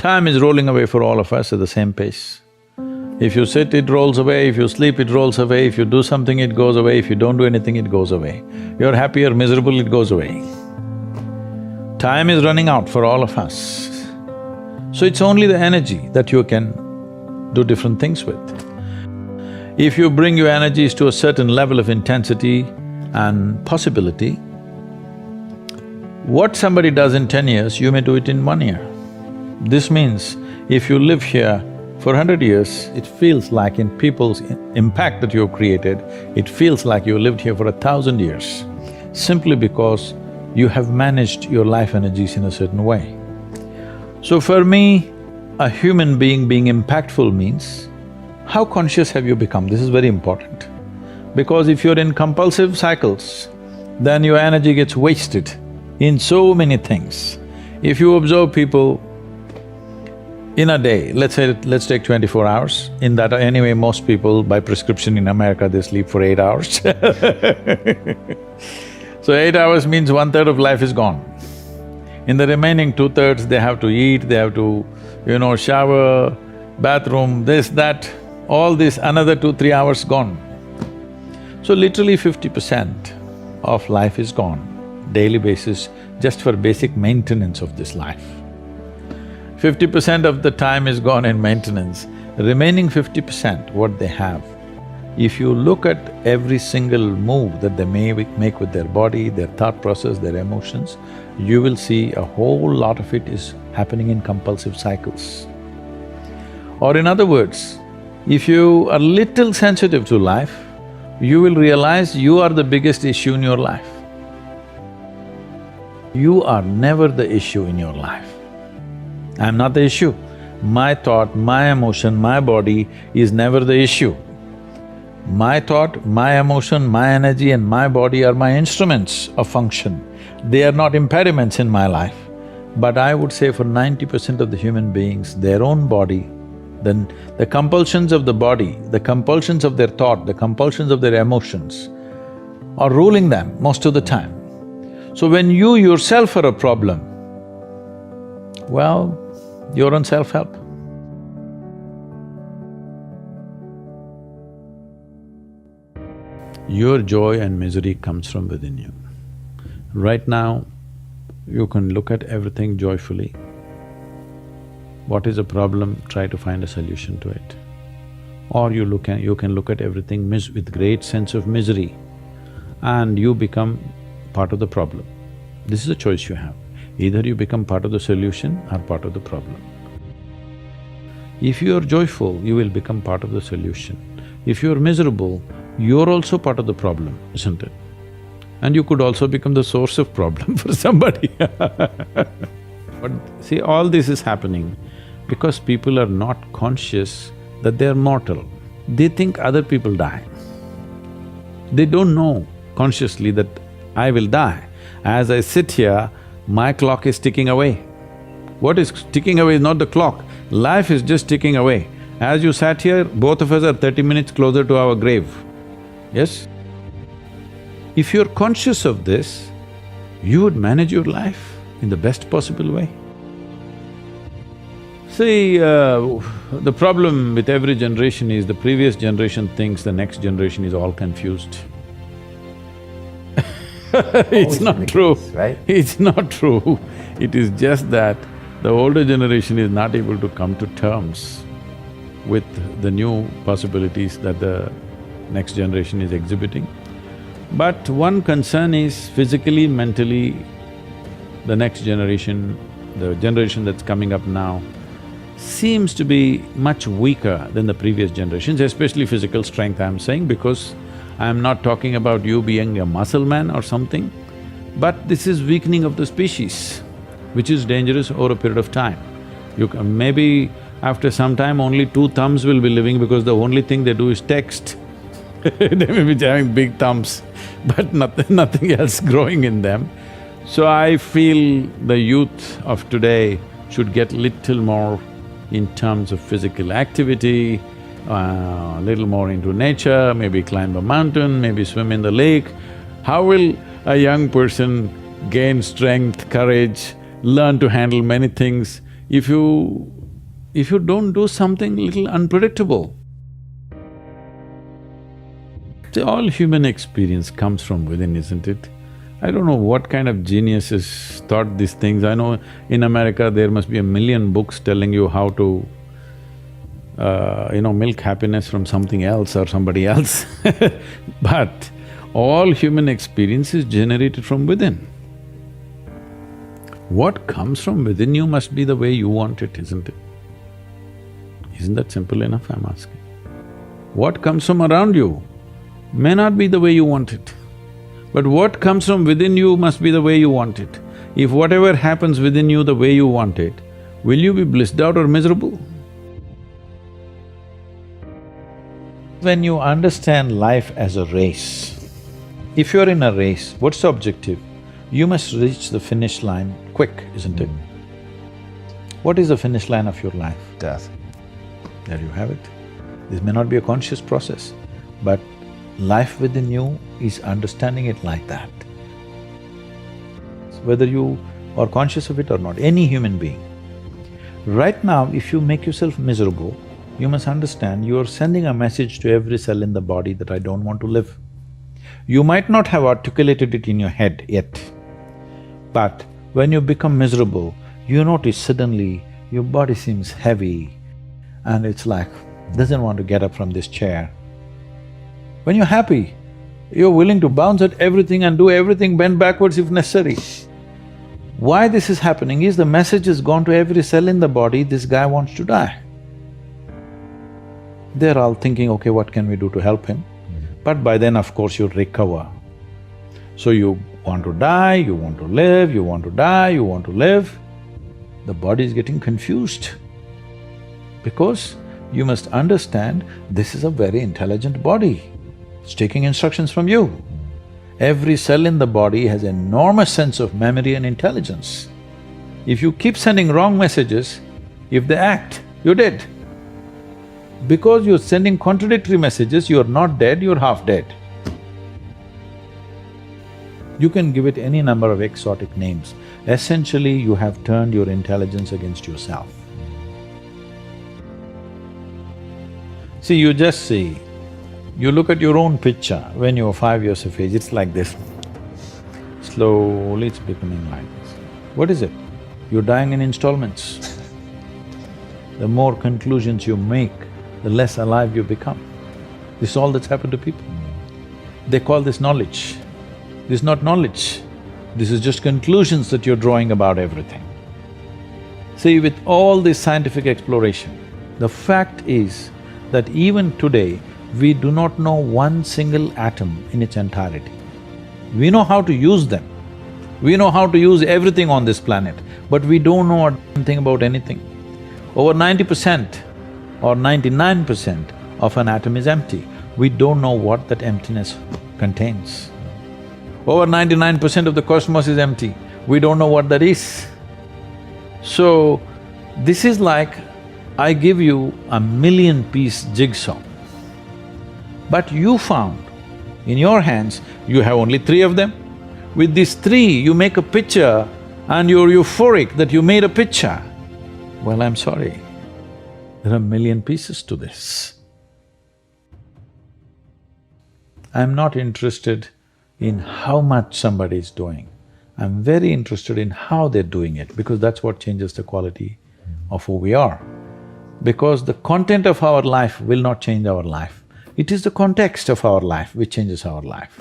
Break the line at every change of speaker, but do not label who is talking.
Time is rolling away for all of us at the same pace. If you sit, it rolls away, if you sleep, it rolls away, if you do something, it goes away, if you don't do anything, it goes away. You're happy or miserable, it goes away. Time is running out for all of us. So it's only the energy that you can do different things with. If you bring your energies to a certain level of intensity and possibility, what somebody does in 10 years, you may do it in 1 year. This means if you live here for 100 years, it feels like in people's impact that you've created, it feels like you lived here for 1,000 years, simply because you have managed your life energies in a certain way. So for me, a human being impactful means, how conscious have you become? This is very important. Because if you're in compulsive cycles, then your energy gets wasted in so many things. If you observe people in a day, let's take 24 hours, in that anyway most people by prescription in America they sleep for 8 hours So 8 hours means 1/3 of life is gone. In the remaining 2/3 they have to eat, they have to, shower, bathroom, this, that, all this, another 2-3 hours gone. So literally 50% of life is gone, daily basis, just for basic maintenance of this life. 50% of the time is gone in maintenance, remaining 50%, what they have. If you look at every single move that they may make with their body, their thought process, their emotions, you will see a whole lot of it is happening in compulsive cycles. Or in other words, if you are little sensitive to life, you will realize you are the biggest issue in your life. You are never the issue in your life. I'm not the issue. My thought, my emotion, my body is never the issue. My thought, my emotion, my energy and my body are my instruments of function. They are not impediments in my life. But I would say for 90% of the human beings, their own body, then the compulsions of the body, the compulsions of their thought, the compulsions of their emotions are ruling them most of the time. So when you yourself are a problem, well, you're on self-help. Your joy and misery comes from within you. Right now, you can look at everything joyfully. What is a problem, try to find a solution to it. Or you can look at everything with great sense of misery and you become part of the problem. This is a choice you have. Either you become part of the solution or part of the problem. If you are joyful, you will become part of the solution. If you are miserable, you're also part of the problem, isn't it? And you could also become the source of problem for somebody But see, all this is happening because people are not conscious that they're mortal. They think other people die. They don't know consciously that I will die. As I sit here, my clock is ticking away. What is ticking away is not the clock, life is just ticking away. As you sat here, both of us are 30 minutes closer to our grave, yes? If you're conscious of this, you would manage your life in the best possible way. See, the problem with every generation is the previous generation thinks the next generation is all confused. It's not true,
right?
It's not true. It is just that the older generation is not able to come to terms with the new possibilities that the next generation is exhibiting. But one concern is physically, mentally, the next generation, the generation that's coming up now, seems to be much weaker than the previous generations, especially physical strength I'm saying, because I'm not talking about you being a muscle man or something, but this is weakening of the species, which is dangerous over a period of time. Maybe after some time only 2 thumbs will be living because the only thing they do is text they may be having big thumbs, but nothing else growing in them. So I feel the youth of today should get little more in terms of physical activity, little more into nature, maybe climb a mountain, maybe swim in the lake. How will a young person gain strength, courage, learn to handle many things If you don't do something little unpredictable, see, all human experience comes from within, isn't it? I don't know what kind of geniuses thought these things. I know in America there must be 1,000,000 books telling you how to, milk happiness from something else or somebody else but all human experience is generated from within. What comes from within you must be the way you want it, isn't it? Isn't that simple enough, I'm asking? What comes from around you may not be the way you want it, but what comes from within you must be the way you want it. If whatever happens within you the way you want it, will you be blissed out or miserable? When you understand life as a race, if you're in a race, what's the objective? You must reach the finish line quick, isn't it? What is the finish line of your life?
Death.
There you have it. This may not be a conscious process, but life within you is understanding it like that. Whether you are conscious of it or not, any human being. Right now, if you make yourself miserable, you must understand you are sending a message to every cell in the body that I don't want to live. You might not have articulated it in your head yet, but when you become miserable, you notice suddenly your body seems heavy and it's like, doesn't want to get up from this chair. When you're happy, you're willing to bounce at everything and do everything, bend backwards if necessary. Why this is happening is the message has gone to every cell in the body, this guy wants to die. They're all thinking, okay, what can we do to help him? But by then, of course, you'll recover. So you want to die, you want to live, you want to die, you want to live. The body is getting confused because you must understand this is a very intelligent body. It's taking instructions from you. Every cell in the body has enormous sense of memory and intelligence. If you keep sending wrong messages, if they act, you're dead. Because you're sending contradictory messages, you're not dead, you're half dead. You can give it any number of exotic names. Essentially, you have turned your intelligence against yourself. See, you just see, you look at your own picture when you were 5 years of age, it's like this. Slowly it's becoming like this. What is it? You're dying in installments. The more conclusions you make, the less alive you become. This is all that's happened to people. They call this knowledge. This is not knowledge, this is just conclusions that you're drawing about everything. See, with all this scientific exploration, the fact is that even today, we do not know one single atom in its entirety. We know how to use them, we know how to use everything on this planet, but we don't know anything about anything. Over 90% or 99% of an atom is empty. We don't know what that emptiness contains. Over 99% of the cosmos is empty. We don't know what that is. So, this is like I give you a 1,000,000-piece jigsaw, but you found in your hands, you have only 3 of them. With these 3, you make a picture and you're euphoric that you made a picture. Well, I'm sorry, there are 1,000,000 pieces to this. I'm not interested in how much somebody is doing. I'm very interested in how they're doing it, because that's what changes the quality of who we are. Because the content of our life will not change our life. It is the context of our life which changes our life.